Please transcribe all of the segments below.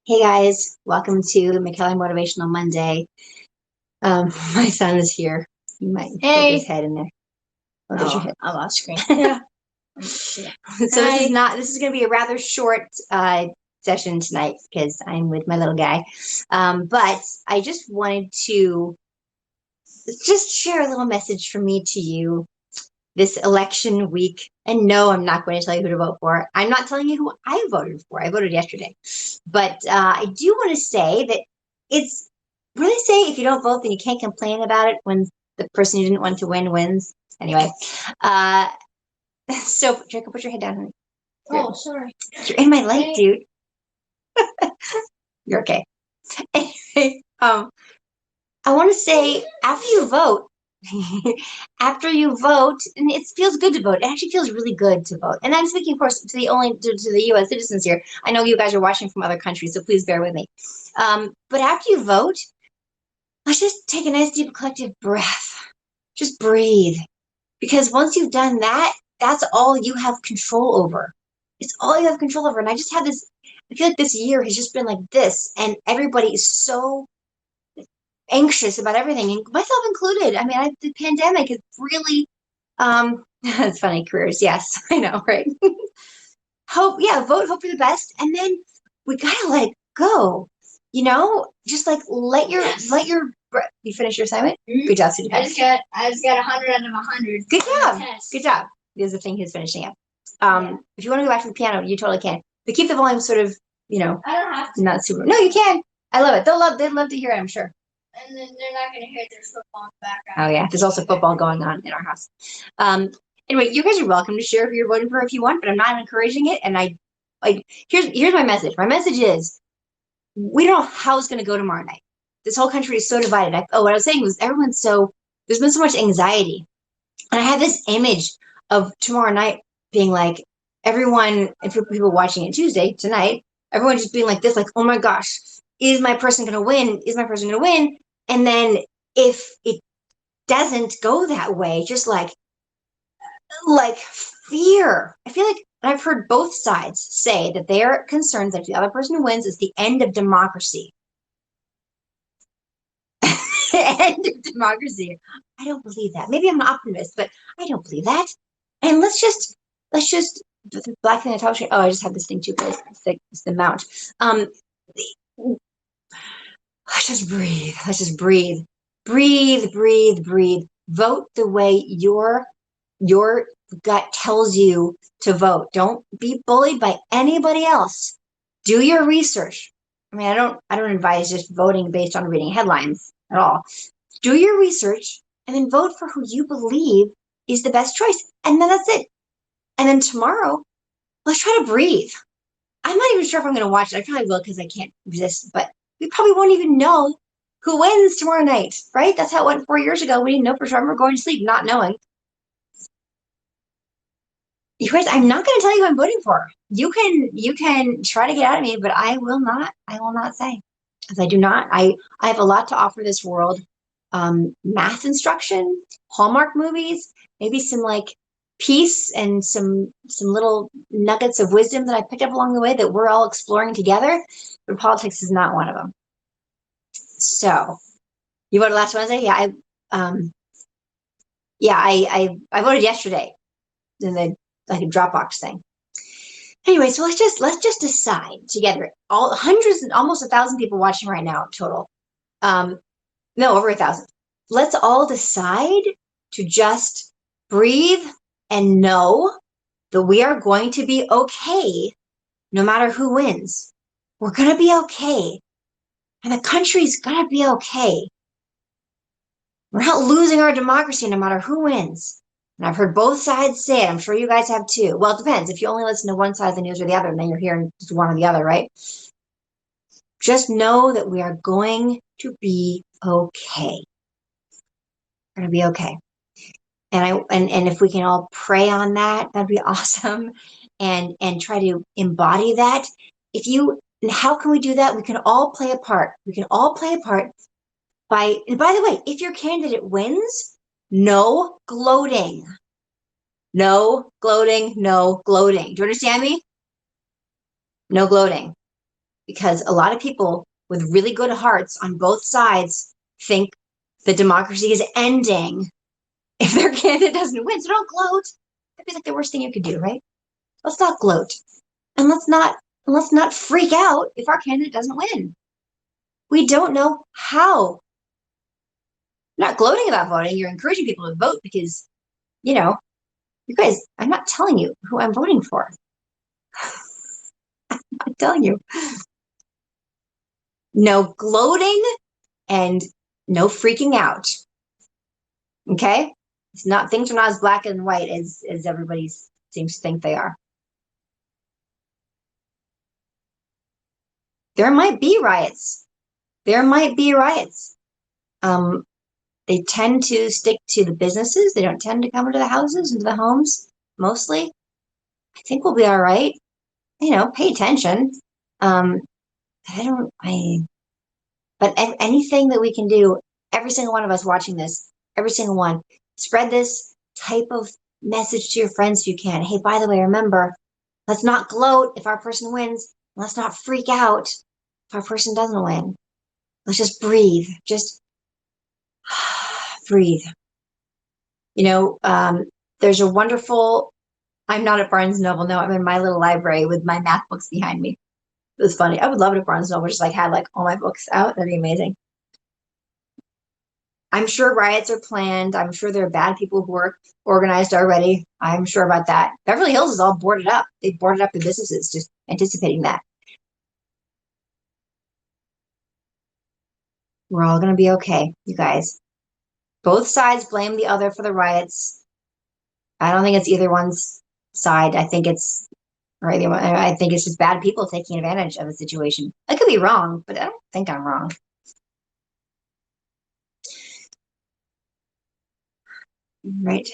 Hey guys, welcome to McKellar Motivational Monday. My son is here. You might poke his Hey. head in there. Oh, there's your Oh, head. I'm off screen. Yeah. Yeah. So Hi. this is going to be a rather short session tonight because I'm with my little guy. But I just wanted to just share a little message from me to you this election week. And no, I'm not going to tell you who to vote for. I'm not telling you who I voted for. I voted yesterday. But I do want to say that it's really say if you don't vote, then you can't complain about it when the person you didn't want to win wins. Anyway, uh, so Jacob, put your head down, honey. Oh, sorry. You're in my light, Hey. dude. You're okay. Anyway, I want to say after you vote, after you vote, and it feels good to vote. It actually feels really good to vote. And I'm speaking, of course, to the U.S. citizens here. I know you guys are watching from other countries, so please bear with me. But after you vote, let's just take a nice deep collective breath. Just breathe, because once you've done that, that's all you have control over. It's all you have control over. And I just have this. I feel like this year has just been like this, and everybody is so anxious about everything, and myself included. I mean, the pandemic is really, it's funny, careers. Yes, I know, right? Hope, yeah, vote, hope for the best. And then we gotta let it go. Just like let your, you finish your assignment? Good job, student. I just got 100 out of 100. Good on the job. test. Good job. There's the thing he's finishing up. Yeah. If you want to go back to the piano, you totally can. But keep the volume sort of, I don't have to. not super. No, you can. I love it. They'd love to hear it, I'm sure. And then they're not going to hear there's football in the Oh background. yeah, there's also football going on in our house. Um, anyway, you guys are welcome to share who you're voting for if you want, but I'm not encouraging it. And I like here's my message. My message is we don't know how it's going to go tomorrow night. This whole country is so divided. What I was saying was there's been so much anxiety, and I have this image of tomorrow night being like everyone, and for people watching it Tuesday tonight, everyone just being like this, like, oh my gosh, is my person going to win? Is my person going to win? And then if it doesn't go that way, just like fear. I feel like I've heard both sides say that they're concerned that if the other person who wins is the end of democracy. End of democracy. I don't believe that. Maybe I'm an optimist, but I don't believe that. And let's just the black thing I talked about. Oh, I just have this thing too. It's the mount. Um, let's just breathe. Let's just breathe. Breathe, breathe, breathe. Vote the way your gut tells you to vote. Don't be bullied by anybody else. Do your research. I mean, I don't advise just voting based on reading headlines at all. Do your research and then vote for who you believe is the best choice. And then that's it. And then tomorrow, let's try to breathe. I'm not even sure if I'm going to watch it. I probably will because I can't resist, but we probably won't even know who wins tomorrow night, right? That's how it went 4 years ago. We didn't know for sure. We're going to sleep not knowing. You guys, I'm not going to tell you who I'm voting for. You can try to get out of me, but I will not. I will not say, because I do not. I have a lot to offer this world. Math instruction, Hallmark movies, maybe some like peace and some little nuggets of wisdom that I picked up along the way that we're all exploring together. But politics is not one of them. So you voted last Wednesday? I voted yesterday in the like a Dropbox thing. Anyway, so let's just decide together. All hundreds and almost 1,000 people watching right now total. Um, no, over 1,000. Let's all decide to just breathe and know that we are going to be okay no matter who wins. We're gonna be okay. And the country's gonna be okay. We're not losing our democracy no matter who wins. And I've heard both sides say it. I'm sure you guys have too. Well, it depends. If you only listen to one side of the news or the other, and then you're hearing just one or the other, right? Just know that we are going to be okay. We're going to be okay. And if we can all pray on that, that'd be awesome. And try to embody that. And how can we do that? We can all play a part. We can all play a part and by the way, if your candidate wins, no gloating. No gloating, no gloating. Do you understand me? No gloating. because a lot of people with really good hearts on both sides think that democracy is ending if their candidate doesn't win. So don't gloat. That'd be like the worst thing you could do, right? Let's not gloat. And let's not freak out if our candidate doesn't win. We don't know how. You're not gloating about voting. You're encouraging people to vote because, you know, you guys, I'm not telling you who I'm voting for. I'm telling you. No gloating and no freaking out. Okay? It's not, things are not as black and white as everybody seems to think they are. There might be riots. There might be riots. They tend to stick to the businesses. They don't tend to come into the houses, into the homes, mostly. I think we'll be all right. You know, pay attention. But anything that we can do, every single one of us watching this, every single one, spread this type of message to your friends if you can. Hey, by the way, remember, let's not gloat if our person wins. Let's not freak out if our person doesn't win. Let's just breathe. Just breathe. You know, there's a wonderful, I'm not at Barnes Noble. No, I'm in my little library with my math books behind me. It was funny. I would love it if Barnes Noble just like had like all my books out. That'd be amazing. I'm sure riots are planned. I'm sure there are bad people who are organized already. I'm sure about that. Beverly Hills is all boarded up. They boarded up the businesses, just anticipating that. We're all going to be okay, you guys. Both sides blame the other for the riots. I don't think it's either one's side. I think it's right. I think it's just bad people taking advantage of the situation. I could be wrong, but I don't think I'm wrong. Right.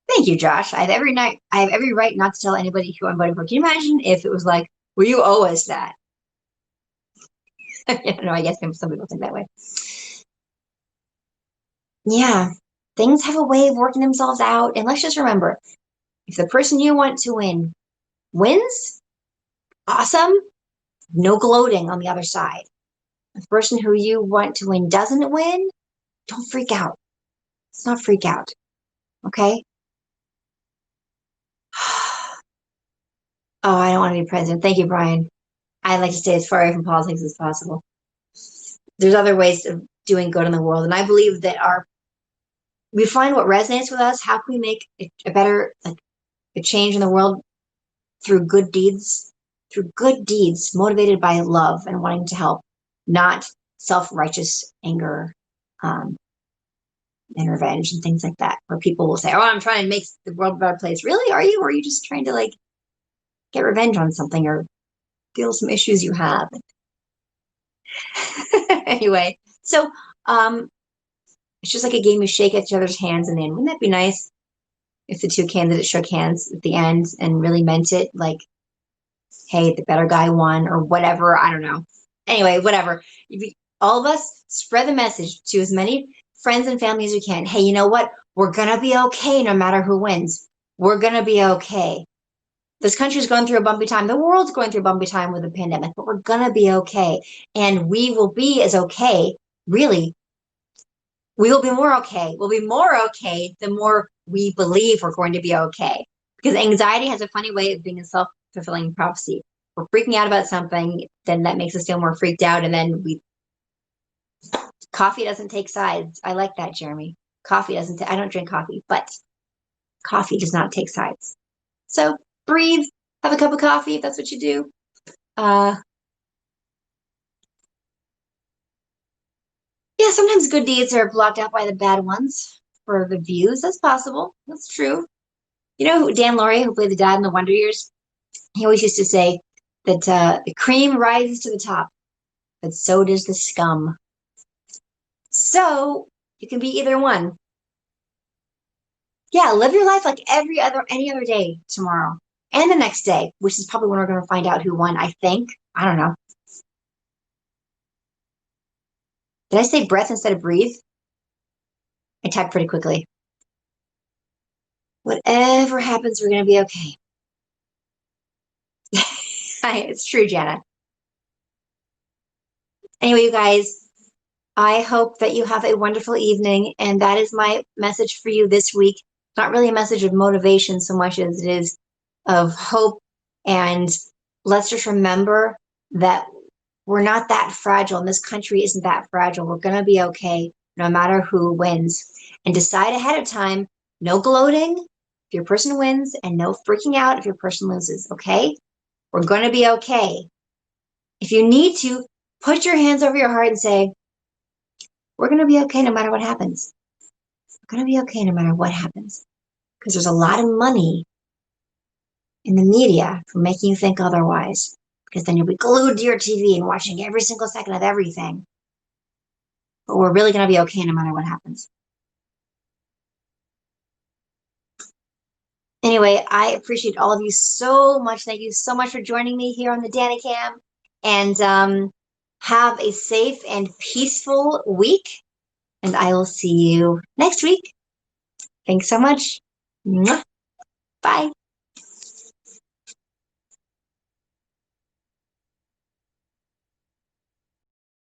Thank you, Josh. I have every right not to tell anybody who I'm voting for. Can you imagine if it was like, well, you owe us that? No, I guess some people think that way. Yeah, things have a way of working themselves out. And let's just remember, if the person you want to win wins, awesome. No gloating on the other side. If the person who you want to win doesn't win, don't freak out. Let's not freak out. Okay? Oh, I don't want to be president. Thank you, Brian. I like to stay as far away from politics as possible. There's other ways of doing good in the world. And I believe that we find what resonates with us. How can we make a better, like a change in the world through good deeds, motivated by love and wanting to help, not self-righteous anger, and revenge and things like that, where people will say, oh, I'm trying to make the world a better place. Really? Are you? Or are you just trying to like get revenge on something or feel some issues you have? Anyway, so it's just like a game you shake each other's hands and then wouldn't that be nice if the two candidates shook hands at the end and really meant it, like, hey, the better guy won or whatever. I don't know. Anyway, whatever. All of us spread the message to as many friends and family as we can. Hey, you know what? We're going to be okay no matter who wins. We're going to be okay. This country's going through a bumpy time. The world's going through a bumpy time with the pandemic, but we're going to be okay. And we will be as okay, really. We will be more okay. We'll be more okay the more we believe we're going to be okay. Because anxiety has a funny way of being a self-fulfilling prophecy. We're freaking out about something, then that makes us feel more freaked out, and then coffee doesn't take sides. I like that, Jeremy. Coffee doesn't, I don't drink coffee, but coffee does not take sides. So breathe, have a cup of coffee if that's what you do. Yeah, sometimes good deeds are blocked out by the bad ones for the views. That's possible. That's true. You know, Dan Lauria, who played the dad in the Wonder Years, he always used to say that the cream rises to the top, but so does the scum. So you can be either one. Yeah, live your life like any other day tomorrow and the next day, which is probably when we're going to find out who won, I think. I don't know. Did I say breath instead of breathe? I typed pretty quickly. Whatever happens, we're going to be okay. It's true, Jana. Anyway, you guys, I hope that you have a wonderful evening. And that is my message for you this week. Not really a message of motivation so much as it is of hope. And let's just remember that we're not that fragile, and this country isn't that fragile. We're going to be okay no matter who wins. And decide ahead of time, no gloating if your person wins, and no freaking out if your person loses, okay? We're going to be okay. If you need to, put your hands over your heart and say, we're going to be okay no matter what happens. We're going to be okay no matter what happens. Because there's a lot of money in the media for making you think otherwise. Because then you'll be glued to your TV and watching every single second of everything. But we're really going to be okay no matter what happens. Anyway, I appreciate all of you so much. Thank you so much for joining me here on the Danny Cam. And have a safe and peaceful week. And I will see you next week. Thanks so much. Mwah. Bye.